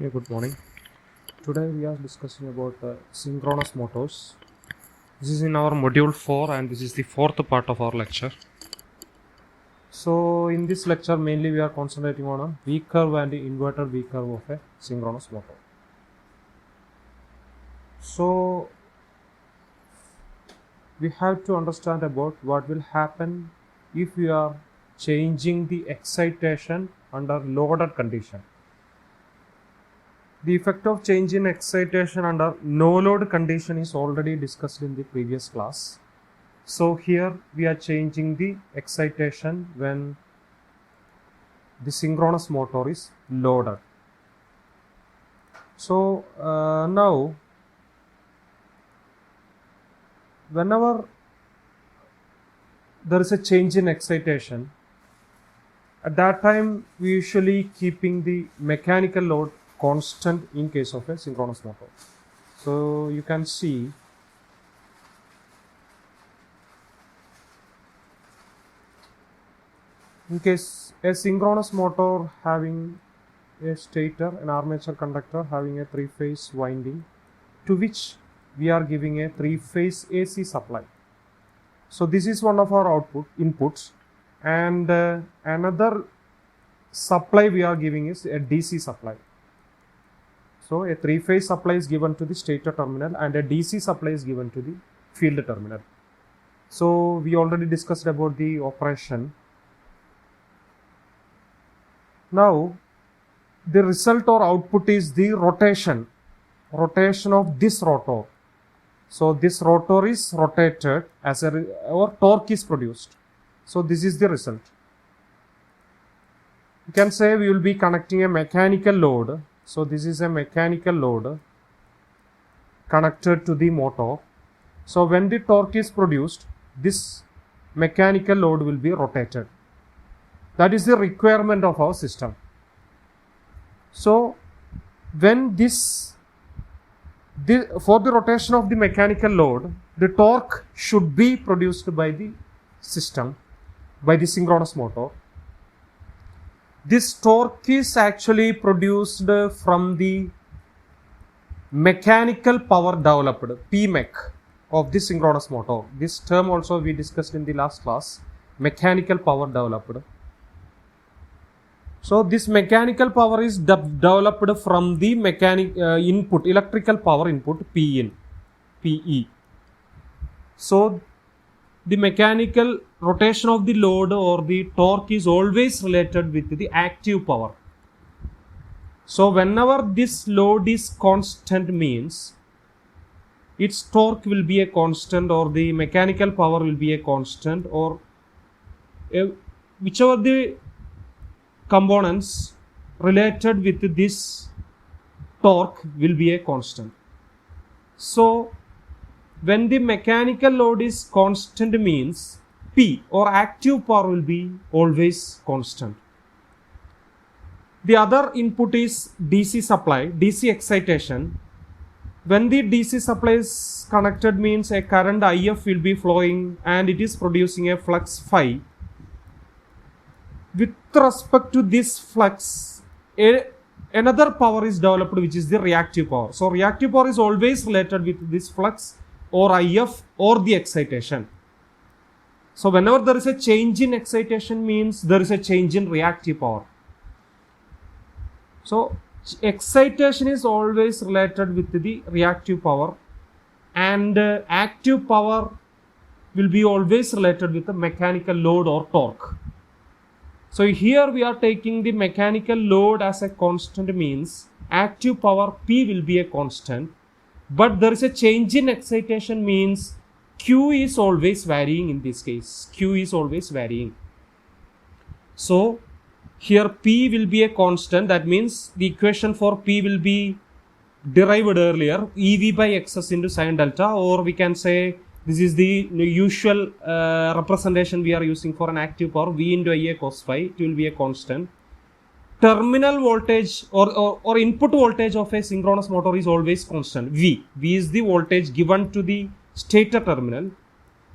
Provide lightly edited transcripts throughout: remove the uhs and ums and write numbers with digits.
Okay, good morning. Today we are discussing about synchronous motors. This is in our module 4 and this is the fourth part of our lecture. So in this lecture mainly we are concentrating on a V curve and the inverted V curve of a synchronous motor. So we have to understand about what will happen if we are changing the excitation under loaded condition. The effect of change in excitation under no load condition is already discussed in the previous class. So here we are changing the excitation when the synchronous motor is loaded. So now whenever there is a change in excitation, at that time we usually keeping the mechanical load constant in case of a synchronous motor. So you can see in case a synchronous motor having a stator, an armature conductor having a three-phase winding to which we are giving a three-phase AC supply. So this is one of our inputs, and another supply we are giving is a DC supply. So a three-phase supply is given to the stator terminal and a DC supply is given to the field terminal. So we already discussed about the operation. Now the result or output is the rotation of this rotor. So this rotor is rotated as or torque is produced. So this is the result. You can say we will be connecting a mechanical load. So this is a mechanical load connected to the motor. So when the torque is produced, this mechanical load will be rotated. That is the requirement of our system. So when for the rotation of the mechanical load, the torque should be produced by the system, by the synchronous motor. This torque is actually produced from the mechanical power developed, Pmech, of the synchronous motor. This term also we discussed in the last class, mechanical power developed. So this mechanical power is developed from the input, electrical power input PE. So the mechanical rotation of the load or the torque is always related with the active power. So whenever this load is constant means its torque will be a constant or the mechanical power will be a constant, or whichever the components related with this torque will be a constant. So when the mechanical load is constant means P or active power will be always constant. The other input is DC supply, DC excitation. When the DC supply is connected means a current IF will be flowing and it is producing a flux phi. With respect to this flux, another power is developed which is the reactive power. So reactive power is always related with this flux or IF or the excitation. So whenever there is a change in excitation means there is a change in reactive power. So excitation is always related with the reactive power, and active power will be always related with the mechanical load or torque. So here we are taking the mechanical load as a constant means active power P will be a constant, but there is a change in excitation means Q is always varying in this case. Q is always varying. So here P will be a constant. That means the equation for P will be derived earlier, EV by XS into sine delta, or we can say this is the usual representation we are using for an active power, V into IA cos phi. It will be a constant. Terminal voltage or input voltage of a synchronous motor is always constant. V is the voltage given to the stator terminal.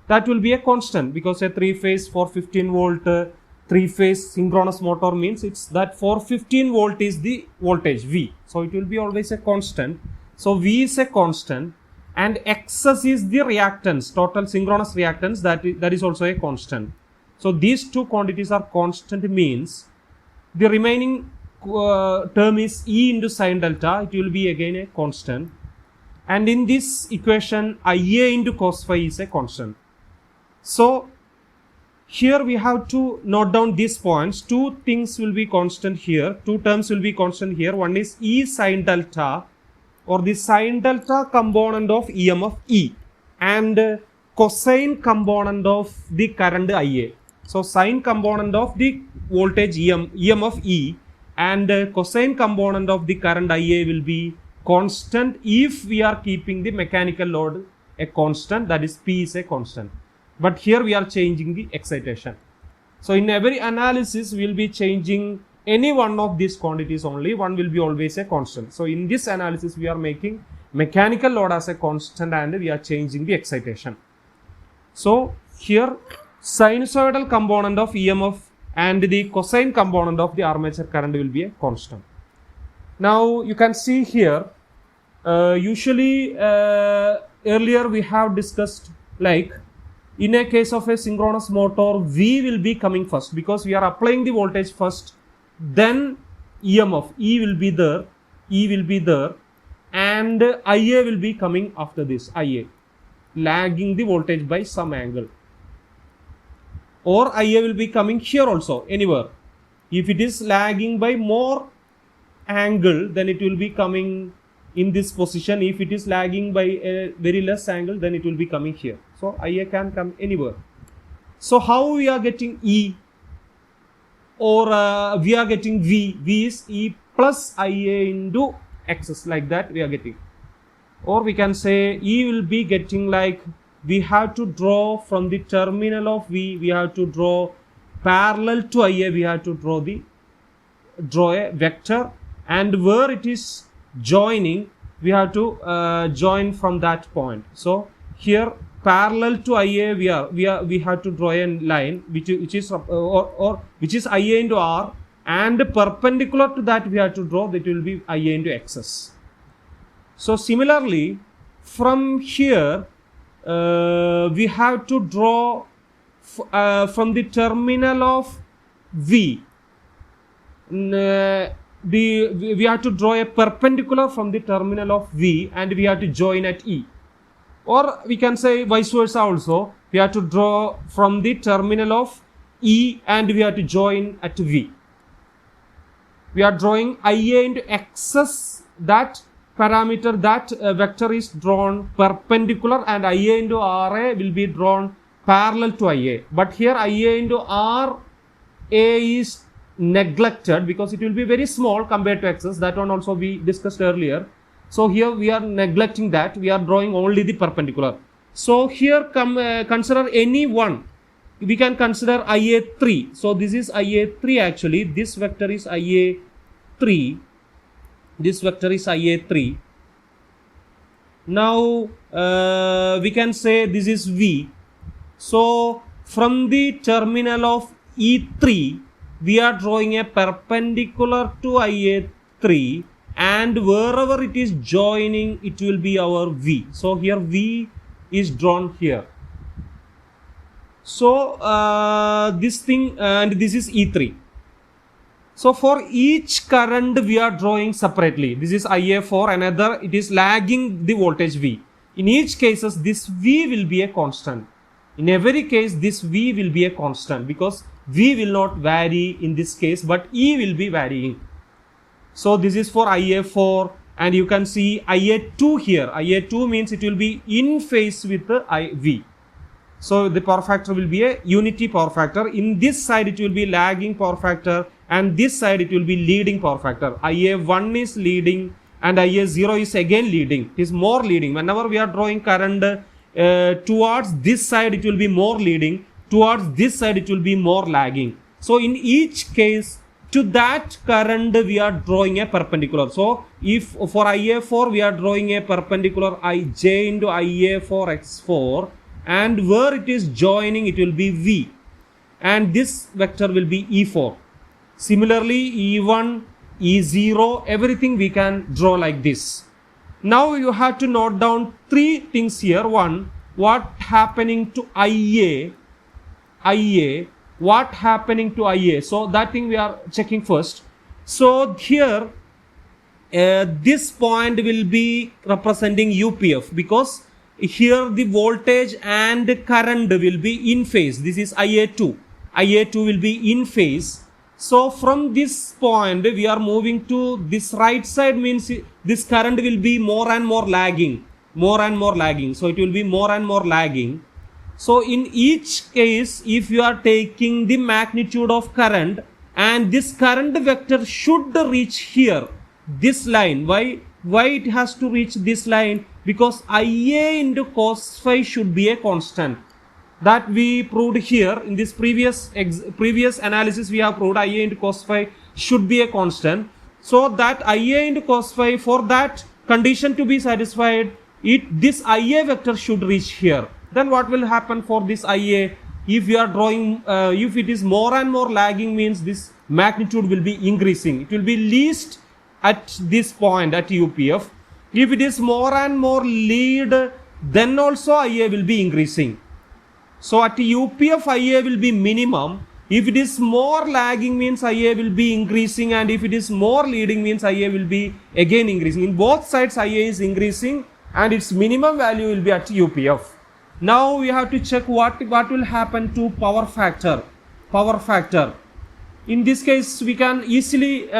That will be a constant because a 3-phase 415 volt three-phase synchronous motor means it's that for 15 volt is the voltage V. So it will be always a constant. So V is a constant and Xs is the reactance, total synchronous reactance, that is also a constant. So these two quantities are constant means the remaining term is E into sine delta. It will be again a constant. And in this equation, Ia into cos phi is a constant. So here we have to note down these points. Two things will be constant here. Two terms will be constant here. One is E sine delta, or the sine delta component of EMF E, and cosine component of the current Ia. So sine component of the voltage EMF E and cosine component of the current Ia will be constant if we are keeping the mechanical load a constant, that is P is a constant. But here we are changing the excitation. So in every analysis we will be changing any one of these quantities only. One will be always a constant. So in this analysis we are making mechanical load as a constant and we are changing the excitation. So here sinusoidal component of EMF and the cosine component of the armature current will be a constant. Now you can see here, usually earlier we have discussed, like in a case of a synchronous motor, V will be coming first because we are applying the voltage first, then EMF, E will be there and Ia will be coming after this, Ia, lagging the voltage by some angle. Or Ia will be coming here also, anywhere. If it is lagging by more angle, then it will be coming in this position. If it is lagging by a very less angle, then it will be coming here. So Ia can come anywhere. So how we are getting E, or we are getting V? V is E plus Ia into Xs, like that we are getting. Or we can say E will be getting like, we have to draw from the terminal of V, we have to draw parallel to Ia, we have to draw a vector, and where it is joining, we have to join from that point. So here parallel to Ia, we have to draw a line which is which is Ia into R, and perpendicular to that we have to draw, that will be Ia into Xs. So similarly from here we have to draw from the terminal of V, we have to draw a perpendicular from the terminal of V and we have to join at E. Or we can say vice versa also, we have to draw from the terminal of E and we have to join at V. We are drawing Ia into Xs, that parameter, that vector is drawn perpendicular, and Ia into Ra will be drawn parallel to Ia. But here Ia into Ra is neglected because it will be very small compared to Xs. That one also we discussed earlier. So here we are neglecting that. We are drawing only the perpendicular. So here consider any one. We can consider Ia3. So this is Ia3 actually. This vector is Ia3. This vector is Ia3. Now we can say this is V. So from the terminal of E3, we are drawing a perpendicular to Ia3, and wherever it is joining, it will be our V. So here V is drawn here. So this thing, and this is E3. So for each current we are drawing separately. This is Ia4, another it is lagging the voltage V. In each cases this V will be a constant. In every case this V will be a constant because V will not vary in this case, but E will be varying. So this is for Ia4, and you can see Ia2 here. Ia2 means it will be in phase with the V. So the power factor will be a unity power factor. In this side it will be lagging power factor, and this side it will be leading power factor. Ia1 is leading and Ia0 is again leading. It is more leading. Whenever we are drawing current towards this side, it will be more leading. Towards this side it will be more lagging. So in each case, to that current we are drawing a perpendicular. So if for Ia4 we are drawing a perpendicular Ij into Ia4 x4, and where it is joining it will be V. and this vector will be E4. Similarly, E1, E0, everything we can draw like this. Now you have to note down three things here. One, what happening to IA, what happening to IA. So that thing we are checking first. So here, this point will be representing UPF, because here the voltage and current will be in phase. This is IA2. IA2 will be in phase. So from this point we are moving to this right side, means this current will be more and more lagging. So it will be more and more lagging. So in each case, if you are taking the magnitude of current, and this current vector should reach here, this line. Why it has to reach this line? Because IA into cos phi should be a constant. That we proved here in this previous analysis. We have proved IA into cos phi should be a constant. So that IA into cos phi, for that condition to be satisfied, this IA vector should reach here. Then what will happen for this IA? If you are drawing, if it is more and more lagging, means this magnitude will be increasing. It will be least at this point at UPF. If it is more and more lead, then also IA will be increasing. So at UPF, IA will be minimum. If it is more lagging, means IA will be increasing, and if it is more leading, means IA will be again increasing. In both sides, IA is increasing, and its minimum value will be at UPF. Now we have to check what will happen to power factor. In this case, we can easily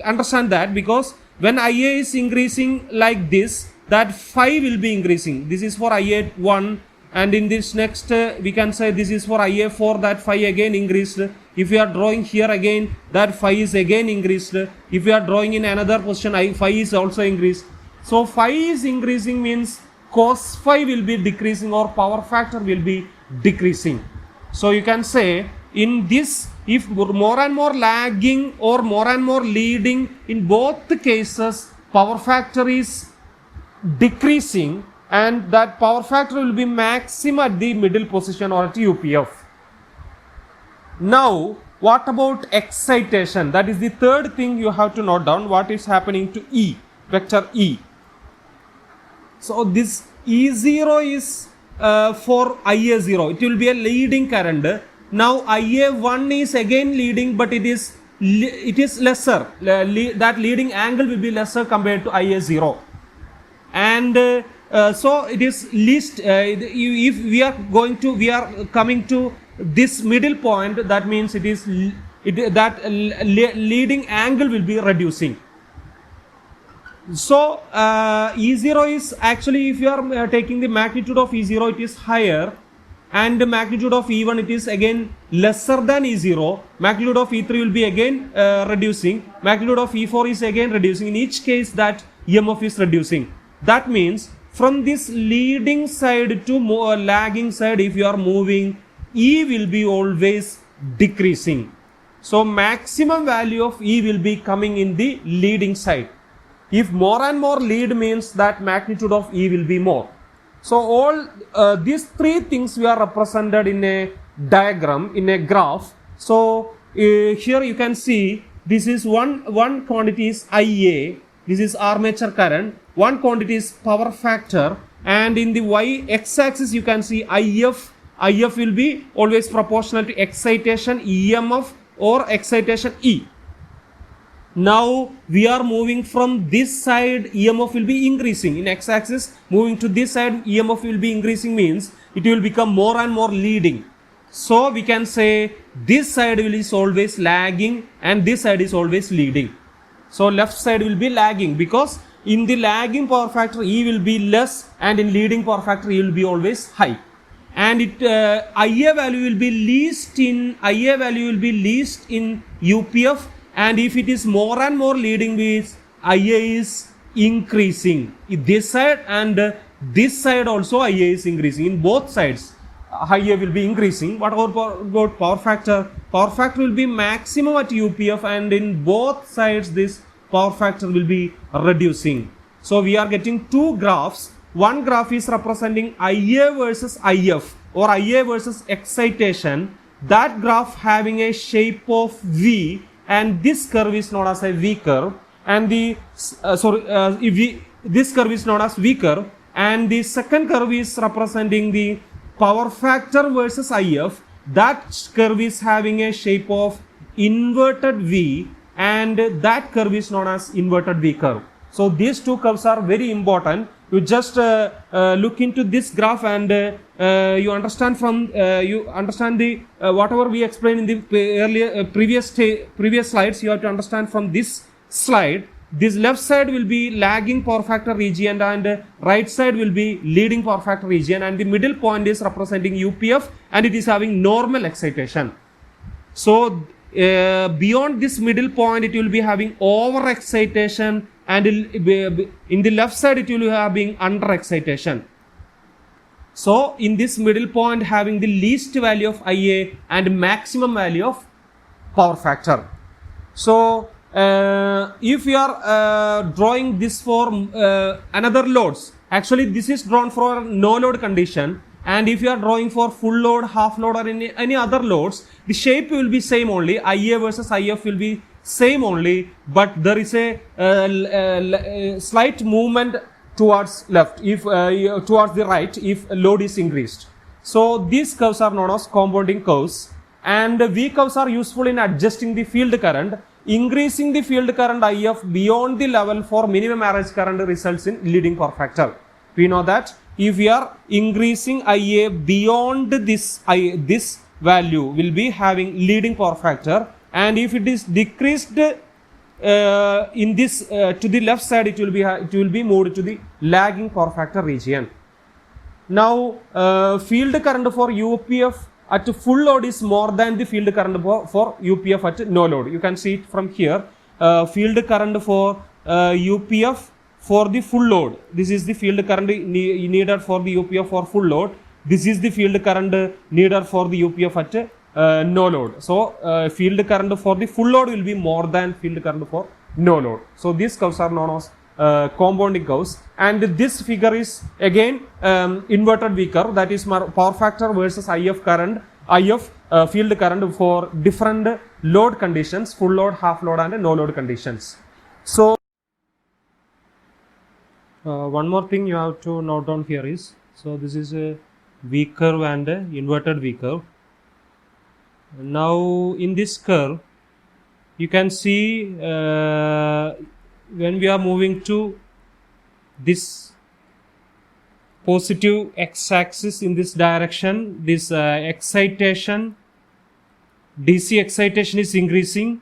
understand that, because when IA is increasing like this, that phi will be increasing. This is for IA1, and in this next we can say this is for IA4, that phi again increased. If we are drawing here again, that phi is again increased. If we are drawing in another position, phi is also increased. So phi is increasing means cos phi will be decreasing, or power factor will be decreasing. So you can say in this, if more and more lagging or more and more leading, in both the cases power factor is decreasing, and that power factor will be maximum at the middle position or at UPF. Now what about excitation? That is the third thing you have to note down. What is happening to E, vector E? So this E0 is for IA0. It will be a leading current. Now IA1 is again leading, but it is lesser. That leading angle will be lesser compared to IA0, and so it is least. If we are coming to this middle point, that means leading angle will be reducing. So E0 is actually, if you are taking the magnitude of E0, it is higher, and the magnitude of E1, it is again lesser than E0. Magnitude of E3 will be again reducing. Magnitude of E4 is again reducing. In each case, that EMF is reducing. That means from this leading side to more lagging side, if you are moving, E will be always decreasing. So maximum value of E will be coming in the leading side. If more and more lead, means that magnitude of E will be more. So all these three things we are represented in a diagram, in a graph. So here you can see this is one quantity is IA, this is armature current, one quantity is power factor, and in the x axis you can see IF will be always proportional to excitation EMF or excitation E. Now we are moving from this side, EMF will be increasing in x axis. Moving to this side, EMF will be increasing, means it will become more and more leading. So we can say this side is always lagging and this side is always leading. So left side will be lagging, because in the lagging power factor E will be less, and in leading power factor E will be always high. And IA value will be least in UPF. And if it is more and more leading, means IA is increasing. This side and this side also IA is increasing. In both sides, IA will be increasing. What about power factor? Power factor will be maximum at UPF, and in both sides this power factor will be reducing. So we are getting two graphs. One graph is representing IA versus IF. or IA versus excitation, that graph having a shape of V, and this curve is known as a V curve, and this curve is known as V curve, and the second curve is representing the power factor versus IF. That curve is having a shape of inverted V, and that curve is known as inverted V curve. So these two curves are very important. You just look into this graph, and you understand the whatever we explained in the earlier previous slides. You have to understand from this slide. This left side will be lagging power factor region, and right side will be leading power factor region, and the middle point is representing UPF, and it is having normal excitation. So beyond this middle point, it will be having over excitation, and in the left side it will be having under excitation. So in this middle point, having the least value of IA and maximum value of power factor. So if you are drawing this for another loads, actually this is drawn for no load condition, and if you are drawing for full load, half load, or any other loads, the shape will be same only. IA versus IF will be same only, but there is a slight movement towards left, if towards the right, if load is increased. So these curves are known as compounding curves, and V curves are useful in adjusting the field current. Increasing the field current IF beyond the level for minimum average current results in leading power factor. We know that if we are increasing IA beyond this value, will be having leading power factor, and if it is decreased in this to the left side, it will be moved to the lagging power factor region. Now field current for UPF at full load is more than the field current for UPF at no load. You can see it from here. Field current for UPF for the full load. This is the field current needed for the UPF for full load. This is the field current needed for the UPF at no load. So field current for the full load will be more than field current for no load. So these curves are known as compounding curves, and this figure is again inverted V curve, that is power factor versus IF field current for different load conditions, full load, half load, and no load conditions. So one more thing you have to note down here is, so this is a V curve and a inverted V curve. Now in this curve you can see when we are moving to this positive x-axis in this direction, this excitation, DC excitation is increasing,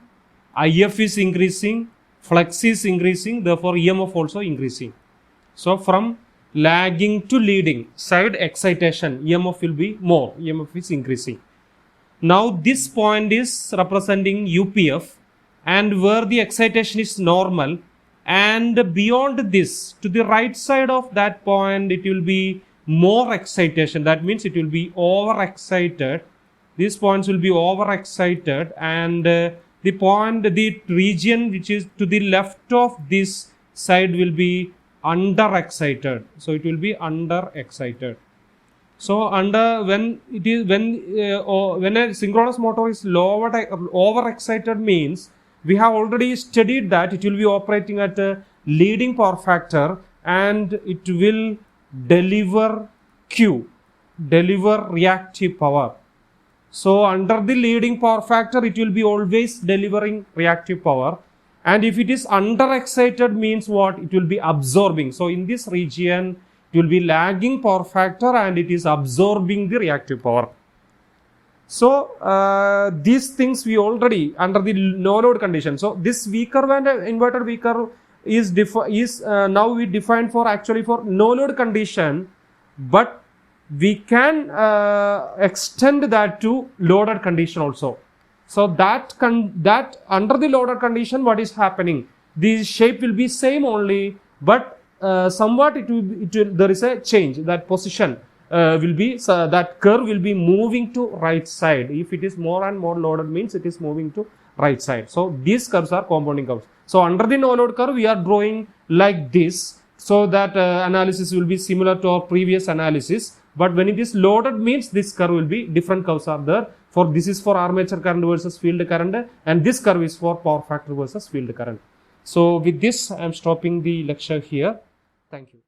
IF is increasing, flux is increasing, therefore EMF also increasing. So from lagging to leading side excitation, EMF will be more, EMF is increasing. Now this point is representing UPF, and where the excitation is normal, and beyond this to the right side of that point it will be more excitation. That means it will be over excited. These points will be over excited, and the region which is to the left of this side will be under excited. So it will be under excited. So when a synchronous motor is over excited means we have already studied that it will be operating at a leading power factor, and it will deliver reactive power. So under the leading power factor, it will be always delivering reactive power. And if it is under excited means what? It will be absorbing. So in this region, it will be lagging power factor, and it is absorbing the reactive power. So these things we already under the no load condition. So this V curve and inverted V curve is now we defined for actually for no load condition, but we can extend that to loaded condition also. So that under the loaded condition, what is happening? The shape will be same only, but somewhat it will there is a change. That position will be that curve will be moving to right side. If it is more and more loaded means it is moving to right side. So these curves are compounding curves. So under the no load curve we are drawing like this, so that analysis will be similar to our previous analysis. But when it is loaded means this curve will be, different curves are there. For this is for armature current versus field current, and this curve is for power factor versus field current. So with this I am stopping the lecture here. Thank you.